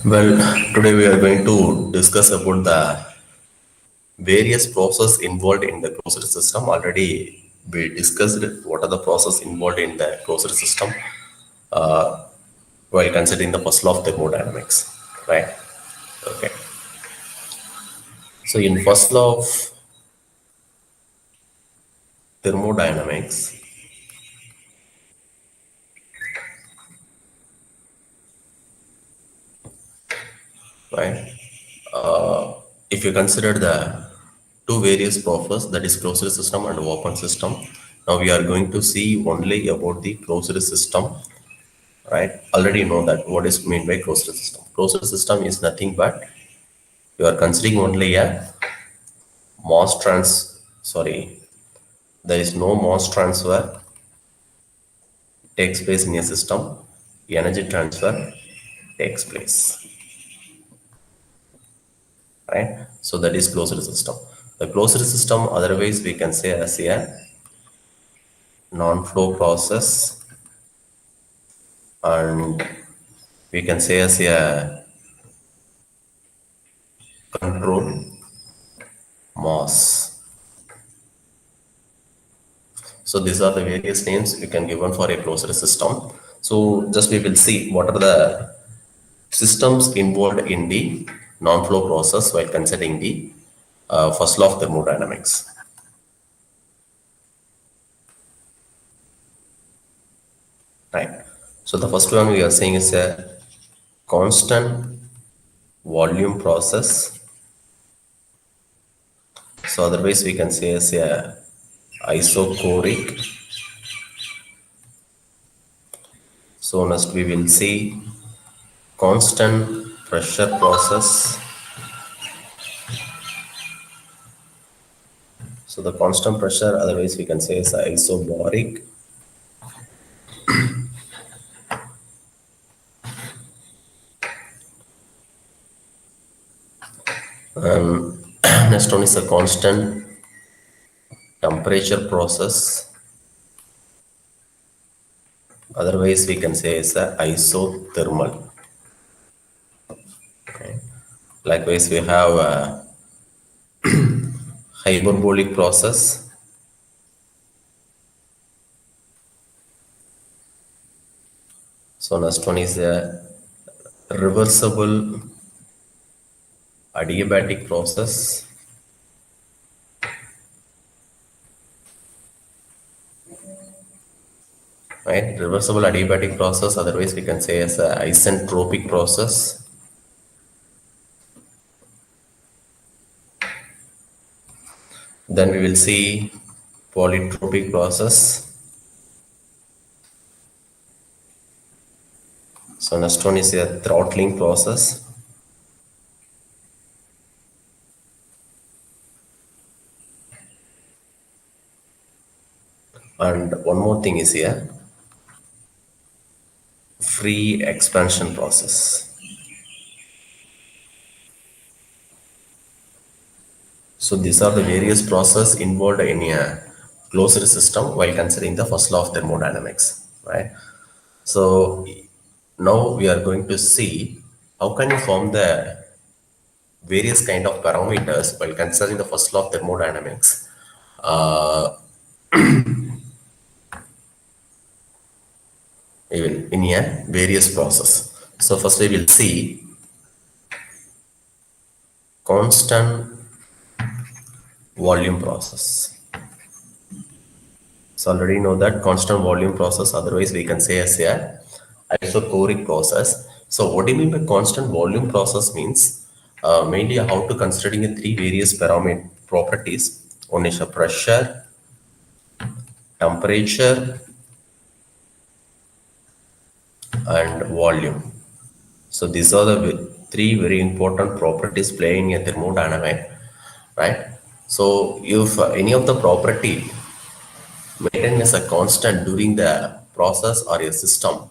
Well, today we are going to discuss about the various process involved in the closed system. Already we discussed what are the process involved in the closed system while considering the first law of thermodynamics, right? Okay. So in first law of thermodynamics, right? If you consider the two various process that is closed system and open system, now we are going to see only about the closed system, right? Already know that what is meant by closed system. Closed system is nothing but you are considering only a sorry, there is no mass transfer takes place in a system, energy transfer takes place, right? So that is closed system. The closed system, otherwise we can say as a non-flow process, and we can say as a control mass. So these are the various names you can given for a closed system. So just we will see what are the systems involved in the non-flow process while considering the first law of thermodynamics. Right. So the first one we are saying is a constant volume process. So otherwise we can say as a isochoric. So next we will see constant pressure process. So the constant pressure, otherwise we can say is isobaric. Next one is a constant temperature process. Otherwise we can say is a isothermal. Likewise we have a hyperbolic process. So next one is a reversible adiabatic process. Right, reversible adiabatic process, otherwise we can say as a isentropic process. Then we will see polytropic process. So next one is a throttling process. And one more thing is here, free expansion process. So these are the various processes involved in a closed system while considering the first law of thermodynamics, right? So now we are going to see how can you form the various kind of parameters while considering the first law of thermodynamics in a various process. So first we will see constant volume process. So already know that constant volume process, otherwise we can say as a isochoric process. So what do you mean by constant volume process means mainly how to considering the three various parameter properties. One is a pressure, temperature, and volume. So these are the three very important properties playing a thermodynamic, right? So if any of the property maintained as a constant during the process or a system,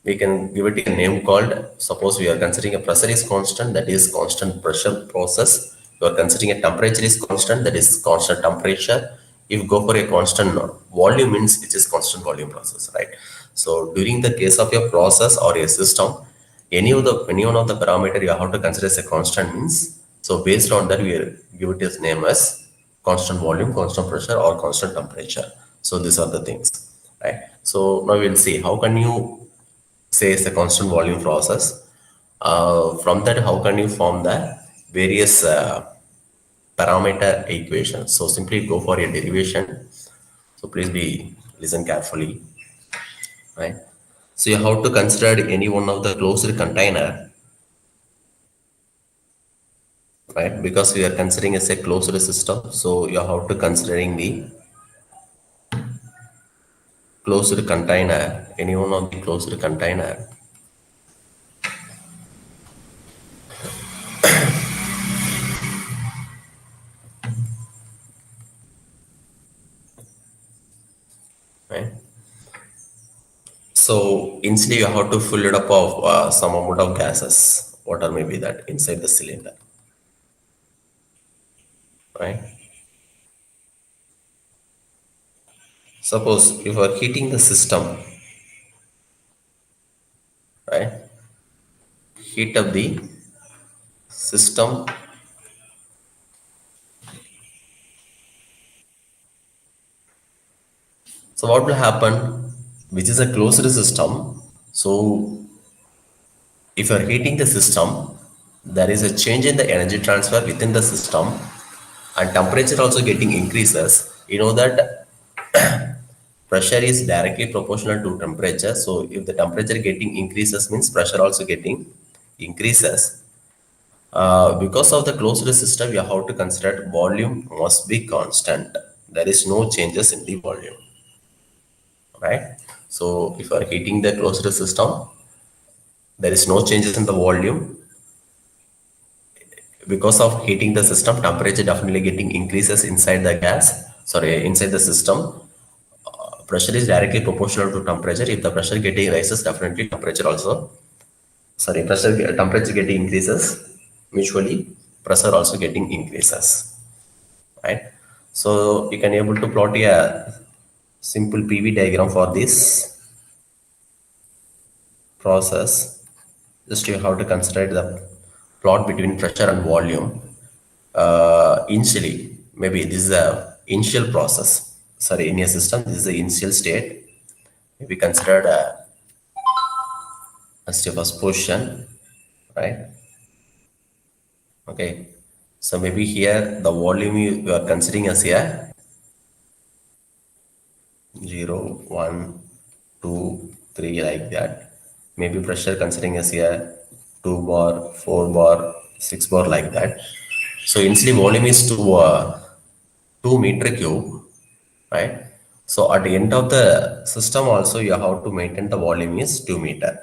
we can give it a name called, suppose we are considering a pressure is constant, that is constant pressure process. You are considering a temperature is constant, that is constant temperature. If you go for a constant volume means it is constant volume process, right? So during the case of a process or a system, Any one of the parameter you have to consider as a constant means, so based on that we give it its name as constant volume, constant pressure, or constant temperature. So these are the things, right? So now we'll see how can you say it's a constant volume process. From that, how can you form the various parameter equations? So simply go for a derivation. So please be listen carefully, right? So you have to consider any one of the closed container, right? Because we are considering as a closed system, so you have to considering the closed container, any one of the closed container, right? So instead you have to fill it up of some amount of gases, water may be that inside the cylinder, right? Suppose if you are heating the system, right? Heat up the system. So what will happen? Which is a closed system. So if you are heating the system, there is a change in the energy transfer within the system, and temperature also getting increases. You know that pressure is directly proportional to temperature. So if the temperature getting increases means pressure also getting increases. Because of the closed system, you have to consider volume must be constant. There is no changes in the volume, right? So if you are heating the closed system, there is no changes in the volume. Because of heating the system, temperature definitely getting increases inside the inside the system. Pressure is directly proportional to temperature. If the pressure getting rises, definitely temperature getting increases. Mutually, pressure also getting increases, right? So you can able to plot a simple PV diagram for this process. Just you have to consider the plot between pressure and volume. Initially, maybe this is a initial process. Sorry, in a system, this is the initial state. Maybe considered as the first position, right? Okay. So maybe here the volume you are considering as here 0, 1, 2, 3 like that. Maybe pressure considering as here 2 bar, 4 bar, 6 bar like that. So initially volume is to 2 meter cube, right? So at the end of the system also you have to maintain the volume is 2 meter.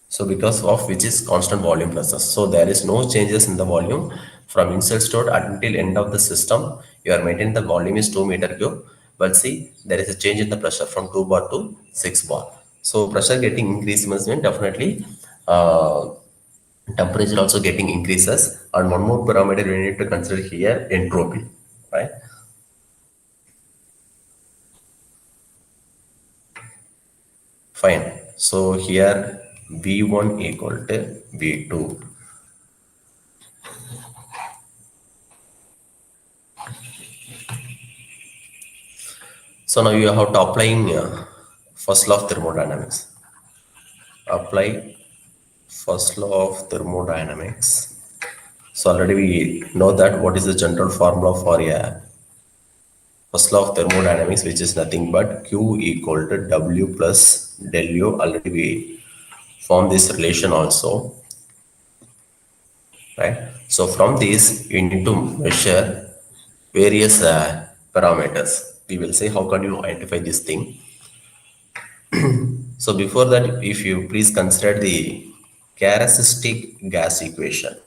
So because of which is constant volume process. So there is no changes in the volume from inside stored until end of the system. You are maintaining the volume is 2 meter cube. But see, there is a change in the pressure from 2 bar to 6 bar. So pressure getting increased means definitely uh, temperature also getting increases. And one more parameter we need to consider here, entropy, right? Fine. So here V1 equal to V2. So now you have to applying first law of thermodynamics. Apply first law of thermodynamics. So already we know that what is the general formula for a first law of thermodynamics, which is nothing but Q equal to W plus del U. Already we form this relation also, right? So from this, you need to measure various parameters. We will say how can you identify this thing. So before that, if you please consider the characteristic gas equation.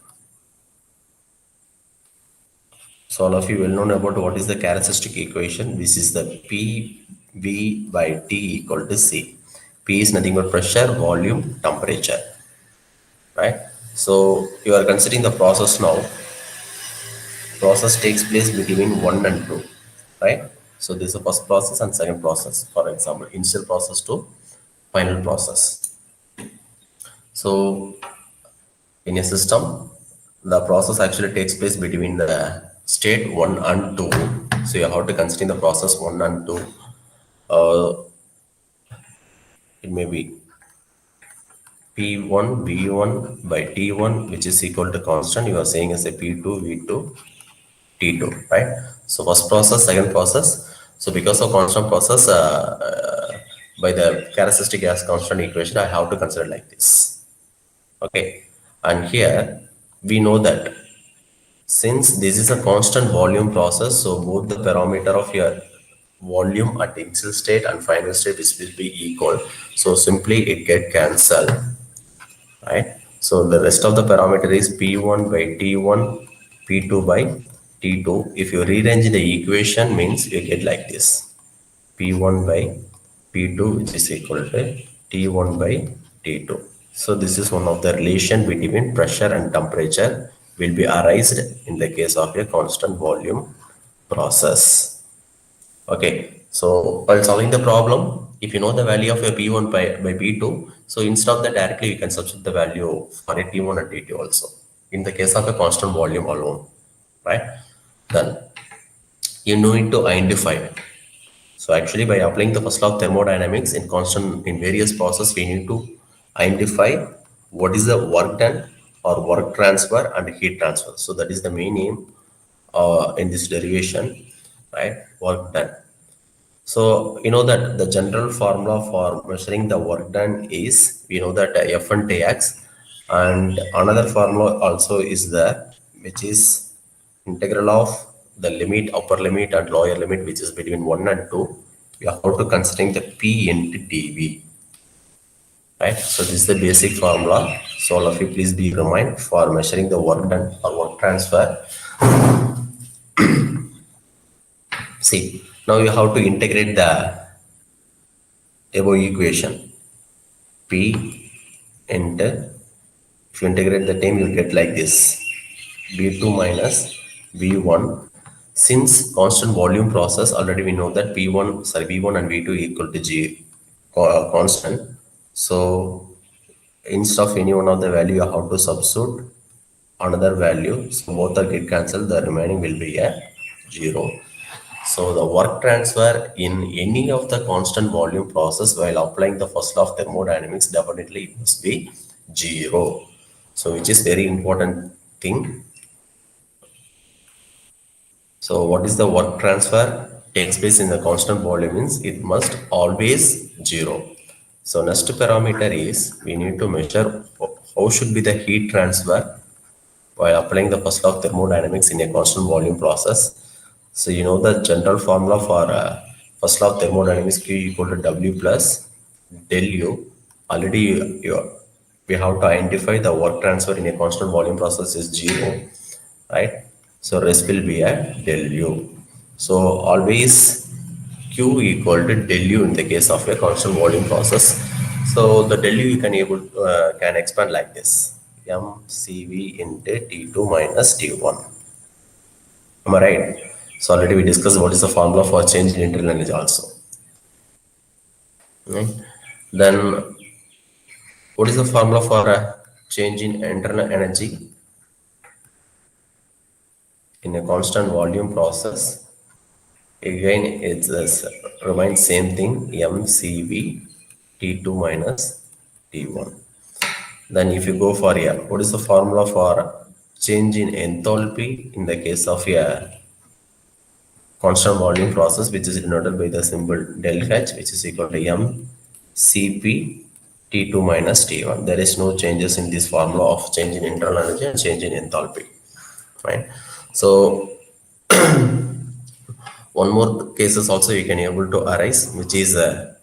So all of you will know about what is the characteristic equation. This is the PV by T equal to C. P is nothing but pressure, volume, temperature, right? So you are considering the process now. Process takes place between 1 and 2, right? So this is the first process and second process. For example, initial process to final process. So in a system, the process actually takes place between the state 1 and 2. So you have to consider the process 1 and 2. It may be P1 V1 by T1, which is equal to constant. You are saying as a P2 V2 T2, right? So first process, second process. So because of constant process, by the characteristic gas constant equation, I have to consider like this. Okay, and here we know that since this is a constant volume process, so both the parameter of your volume at initial state and final state is will be equal. So simply it get cancelled, right? So the rest of the parameter is P1 by T1, P2 by T2. If you rearrange the equation means you get like this. P1 by P2 which is equal to T1 by T2. So this is one of the relation between pressure and temperature will be arised in the case of a constant volume process. Okay, so while solving the problem, if you know the value of your P1 by P2, so instead of that directly you can substitute the value for a T1 and T2 also in the case of a constant volume alone, right? Then you need to identify. So actually by applying the first law of thermodynamics in constant in various process, we need to identify what is the work done or work transfer and heat transfer. So that is the main aim in this derivation, right? Work done. So you know that the general formula for measuring the work done is we know that F and Tx, and another formula also is there, which is integral of the limit, upper limit and lower limit, which is between 1 and 2. We are how to considering the P into dV, right? So this is the basic formula. So all of you please be remind for measuring the work done or work transfer. See, now you have to integrate the above equation. P into, if you integrate the term, you get like this. V2 minus V1. Since constant volume process, already we know that V1 and V2 equal to G constant. So instead of any one of the value, you have to substitute another value. So both are get cancelled, the remaining will be a 0. So the work transfer in any of the constant volume process while applying the first law of thermodynamics, definitely it must be 0. So which is very important thing. So what is the work transfer takes place in the constant volume means it must always 0. So next parameter is we need to measure how should be the heat transfer while applying the first law of thermodynamics in a constant volume process. So you know the general formula for first law of thermodynamics, Q equal to W plus del U. Already we have to identify the work transfer in a constant volume process is 0, right? So rest will be at del U. So always Q equal to del U in the case of a constant volume process. So the del U you can expand like this. MCV into T2 minus T1. Am I right? So already we discussed what is the formula for change in internal energy also. Right? Then what is the formula for change in internal energy in a constant volume process? Again, it's remains same thing, MCV T2 minus T1. Then if you go for here, what is the formula for change in enthalpy in the case of a constant volume process, which is denoted by the symbol del H, which is equal to MCP T2 minus T1. There is no changes in this formula of change in internal energy and change in enthalpy. Right. So one more cases also you can able to arise, which is a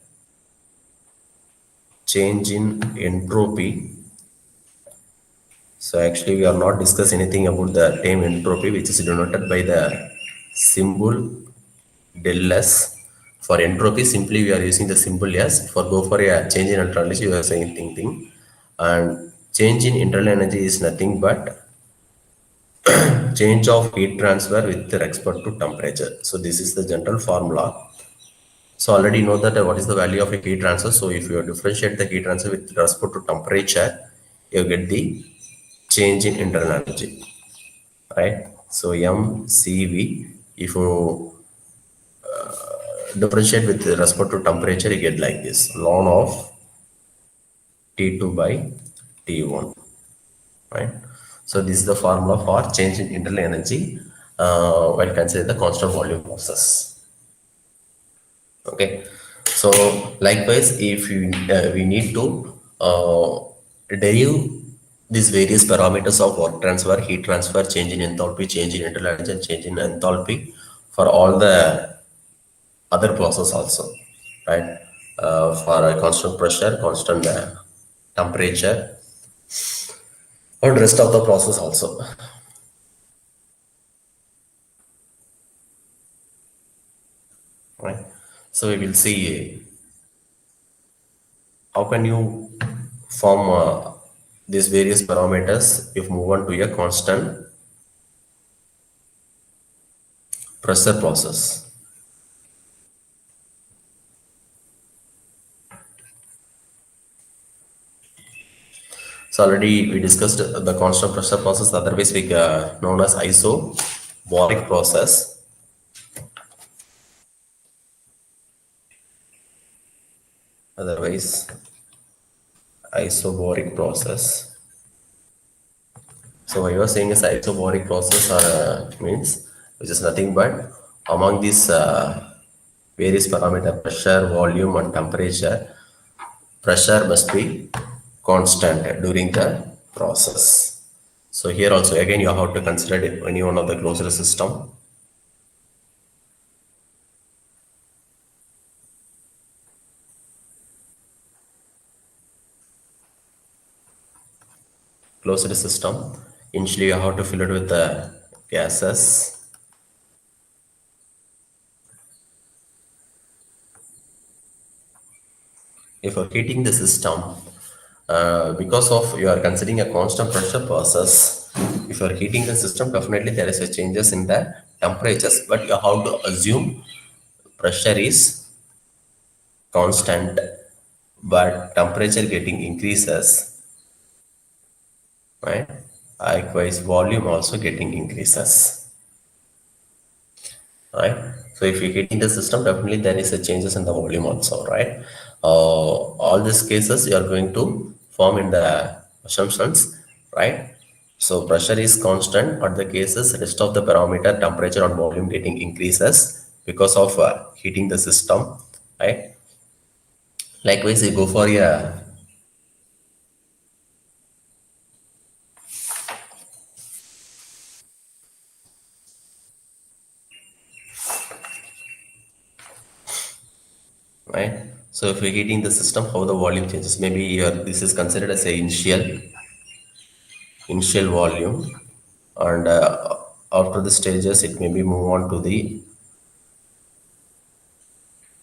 change in entropy. So actually we are not discuss anything about the term entropy, which is denoted by the symbol del S. For entropy, simply we are using the symbol S. For go for a change in internal energy, we are saying thing. And change in internal energy is nothing but change of heat transfer with respect to temperature. So this is the general formula. So already know that what is the value of a heat transfer. So if you differentiate the heat transfer with respect to temperature, you get the change in internal energy, right? So MCV, if you differentiate with respect to temperature, you get like this, ln of T2 by T1, right? So this is the formula for change in internal energy while considering the constant volume process. Okay, so likewise, if you we need to derive these various parameters of work transfer, heat transfer, change in enthalpy, change in internal energy, and change in enthalpy for all the other process also, right? For a constant pressure, constant temperature, and rest of the process also, right? So we will see how can you form these various parameters if move on to a constant pressure process. So already we discussed the constant pressure process, otherwise we known as isobaric process. Otherwise, isobaric process. So what you are saying is isobaric process means which is nothing but among these various parameter pressure, volume, and temperature, pressure must be constant during the process. So here also again you have to consider any one of the closed system. Closed system. Initially you have to fill it with the gases. If you're heating the system, because of you are considering a constant pressure process, if you're heating the system, definitely there is a changes in the temperatures, but you have to assume pressure is constant, but temperature getting increases, right? Likewise, volume also getting increases, right? So if you're heating the system, definitely there is a changes in the volume also, right? All these cases you are going to form in the assumptions, right? So pressure is constant, but the cases rest of the parameter temperature and volume getting increases because of heating the system, right? Likewise, you go for a right. So if you're heating the system, how the volume changes? Maybe your this is considered as a initial volume, and after the stages, it may be move on to the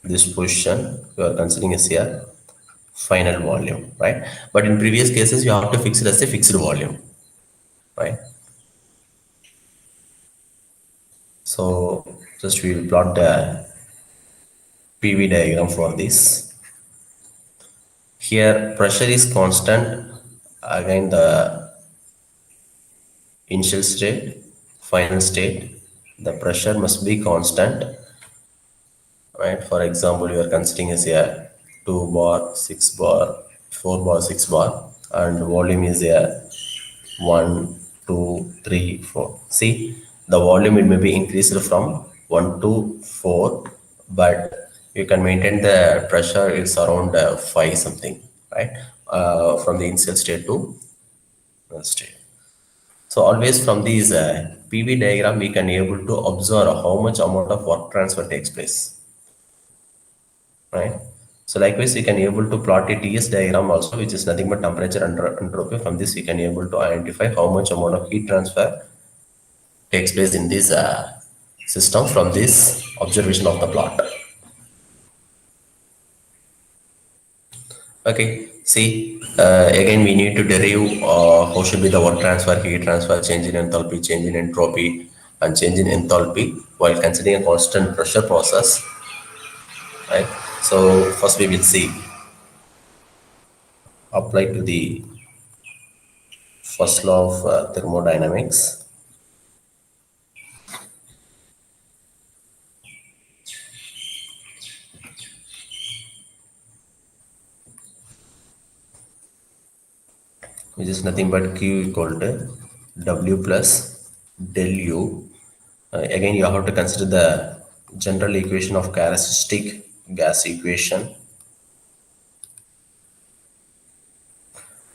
this position you are considering as a final volume, right? But in previous cases, you have to fix it as a fixed volume, right? So just we will plot the PV diagram for this. Here, pressure is constant. Again, the initial state, final state, the pressure must be constant, right? For example, you are considering as a 2 bar, 6 bar, 4 bar, 6 bar, and volume is a 1, 2, 3, 4. See, the volume it may be increased from 1 to 4, but you can maintain the pressure is around 5 something, right? From the initial state to state. So always from these PV diagram, we can able to observe how much amount of work transfer takes place, right? So likewise, we can able to plot a TS diagram also, which is nothing but temperature under entropy. From this, we can able to identify how much amount of heat transfer takes place in this system from this observation of the plot. Okay, See, again, we need to derive how should be the work transfer, heat transfer, change in enthalpy, change in entropy, and change in enthalpy while considering a constant pressure process, right? So first we will see apply to the first law of thermodynamics. Which is nothing but Q equal to W plus del U. Again, you have to consider the general equation of characteristic gas equation.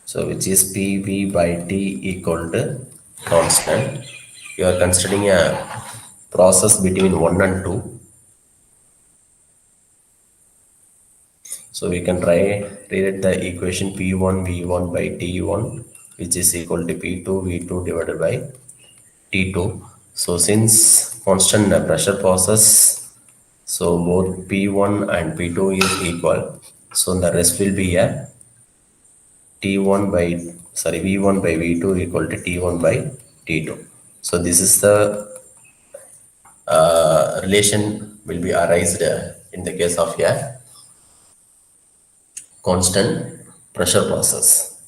So, which is PV by T equal to constant. You are considering a process between 1 and 2. So, we can rewrite the equation P1 V1 by T1, which is equal to P2 V2 divided by T2. So since constant pressure process, so both P1 and P2 is equal. So the rest will be a T1 by, sorry, V1 by V2 equal to T1 by T2. So this is the relation will be arised in the case of a constant pressure process,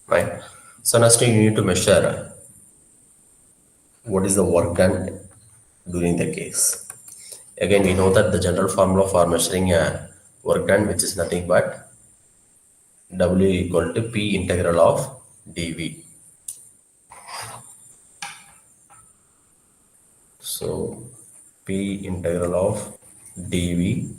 right? So next you need to measure what is the work done during the case. Again, we know that the general formula for measuring a work done, which is nothing but W equal to P integral of dV. So, P integral of dV,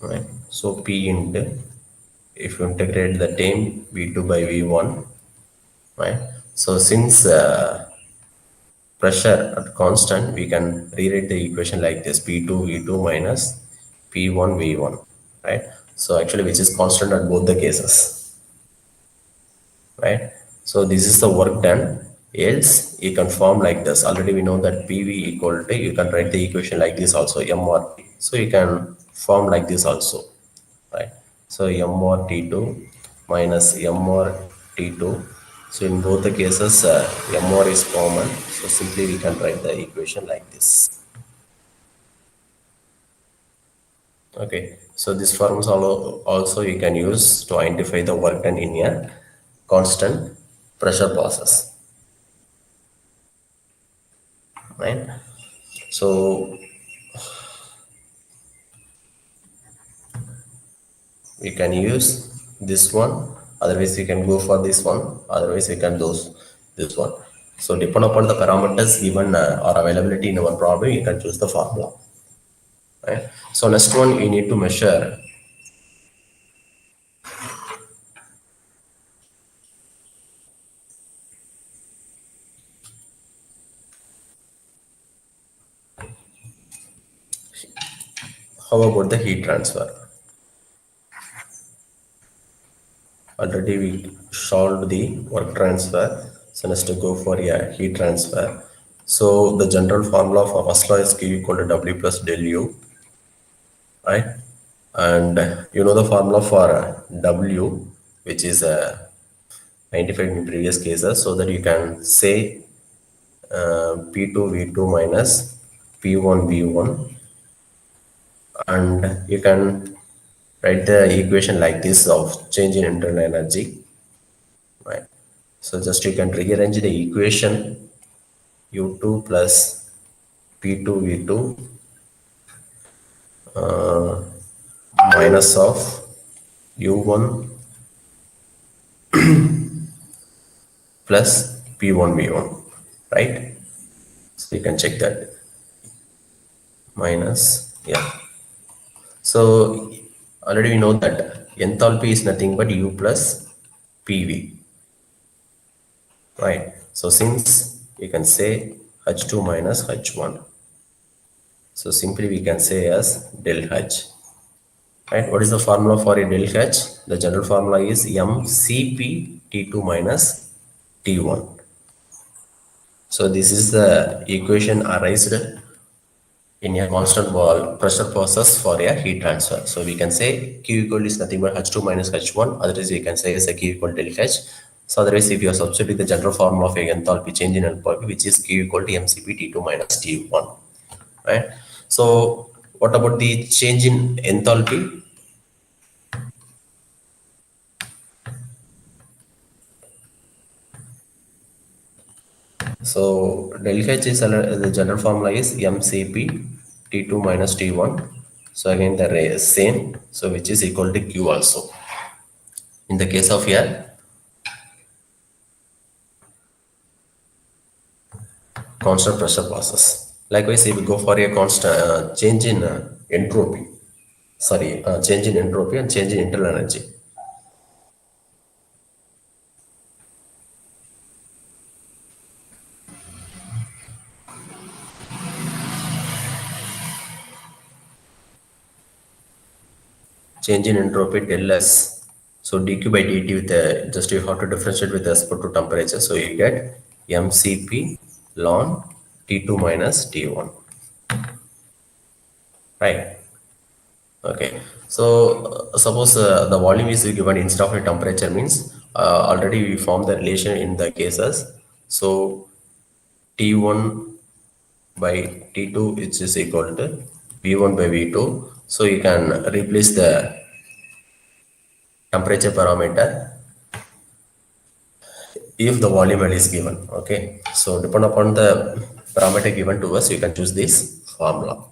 right? So, P into, if you integrate the term V2 by V1, right? So, since pressure at constant, we can rewrite the equation like this: P2 V2 minus P1 V1, right? So, actually, which is constant at both the cases, right? So this is the work done. Else you can form like this. Already we know that PV equal to, you can write the equation like this also, M or T. So you can form like this also, right? So M or T2 minus M or T2. So in both the cases, M or is common. So simply we can write the equation like this. Okay, so this forms also you can use to identify the work done in a constant pressure process, right? So we can use this one, otherwise we can go for this one, otherwise we can do this one. So depend upon the parameters given or availability in our problem, you can choose the formula, right? So next one we need to measure how about the heat transfer. Already we solved the work transfer, so let's to go for a heat transfer. So the general formula for first law is Q equal to W plus del U, right? And you know the formula for W, which is 95 in previous cases, so that you can say P2 V2 minus P1 V1, and you can write the equation like this of change in internal energy, right? So just you can rearrange the equation U2 plus P2 V2 minus of U1 plus P1 V1, right? So you can check that minus, yeah. So already we know that enthalpy is nothing but U plus PV, right? So since you can say H2 minus H1, so simply we can say as del H, right? What is the formula for a del H? The general formula is MCP T2 minus T1. So this is the equation arised in a constant wall pressure process for a heat transfer. So we can say Q equal is nothing but H2 minus H1. Otherwise, we can say as a Q equal del H. So otherwise, if you are substituting the general formula of a enthalpy change in enthalpy, which is Q equal to mCp T2 minus T1, right? So what about the change in enthalpy? So del H is the general formula is mCp T2 minus T1. So again the same. So which is equal to Q also. In the case of a constant pressure process. Likewise, if we go for a constant change in entropy, change in entropy and change in internal energy. Change in entropy del S. So dq by dt with just you have to differentiate with respect to temperature. So you get mCp ln T2 minus T1, right? Okay. So suppose the volume is given instead of a temperature means already we formed the relation in the cases. So T1 by T2 which is equal to V1 by V2. So you can replace the temperature parameter if the volume value is given. Okay. So depend upon the parameter given to us, you can choose this formula.